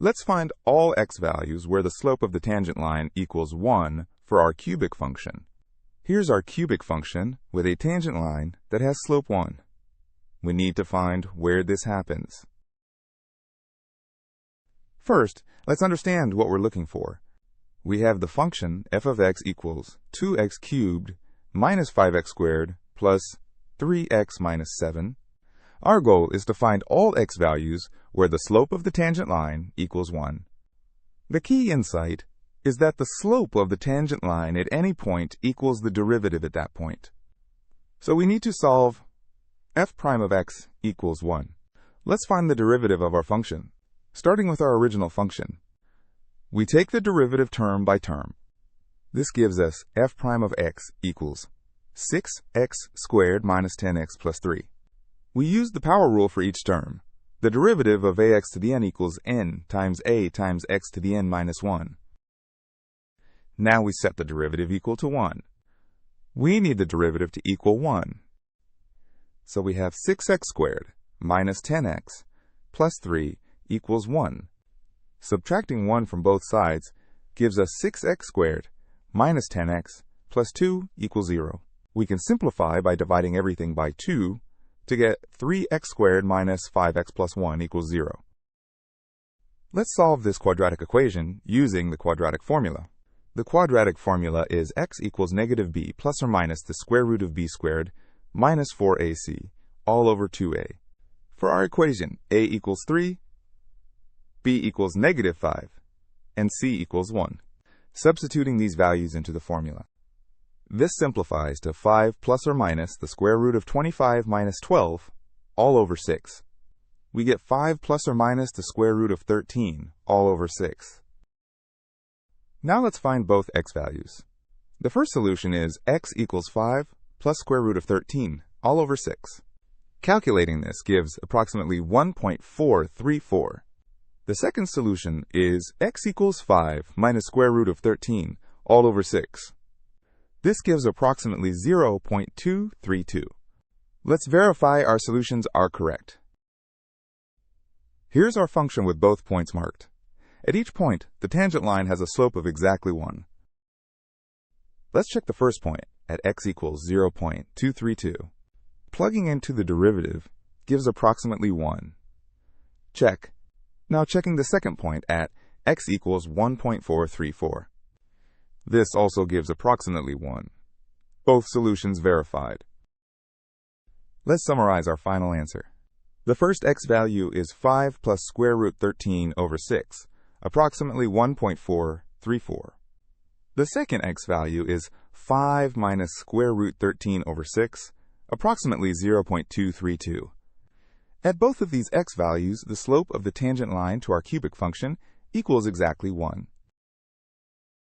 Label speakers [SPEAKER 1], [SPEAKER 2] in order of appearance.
[SPEAKER 1] Let's find all x values where the slope of the tangent line equals 1 for our cubic function. Here's our cubic function with a tangent line that has slope 1. We need to find where this happens. First, let's understand what we're looking for. We have the function f of x equals 2x cubed minus 5x squared plus 3x minus 7. Our goal is to find all x values where the slope of the tangent line equals 1. The key insight is that the slope of the tangent line at any point equals the derivative at that point. So we need to solve f prime of x equals 1. Let's find the derivative of our function. Starting with our original function, we take the derivative term by term. This gives us f prime of x equals 6x squared minus 10x plus 3. We use the power rule for each term. The derivative of ax to the n equals n times a times x to the n minus 1. Now we set the derivative equal to 1. We need the derivative to equal 1. So we have 6x squared minus 10x plus 3 equals 1. Subtracting 1 from both sides gives us 6x squared minus 10x plus 2 equals 0. We can simplify by dividing everything by 2 to get 3x squared minus 5x plus 1 equals 0. Let's solve this quadratic equation using the quadratic formula. The quadratic formula is x equals negative b plus or minus the square root of b squared minus 4ac all over 2a. For our equation, a equals 3, b equals negative 5, and c equals 1. Substituting these values into the formula. This simplifies to 5 plus or minus the square root of 25 minus 12 all over 6. We get 5 plus or minus the square root of 13 all over 6. Now let's find both x values. The first solution is x equals 5 plus square root of 13 all over 6. Calculating this gives approximately 1.434. The second solution is x equals 5 minus square root of 13 all over 6. This gives approximately 0.232. Let's verify our solutions are correct. Here's our function with both points marked. At each point, the tangent line has a slope of exactly 1. Let's check the first point at x equals 0.232. Plugging into the derivative gives approximately 1. Check. Now checking the second point at x equals 1.434. This also gives approximately 1. Both solutions verified. Let's summarize our final answer. The first x value is 5 plus square root 13 over 6, approximately 1.434. The second x value is 5 minus square root 13 over 6, approximately 0.232. At both of these x values, the slope of the tangent line to our cubic function equals exactly 1.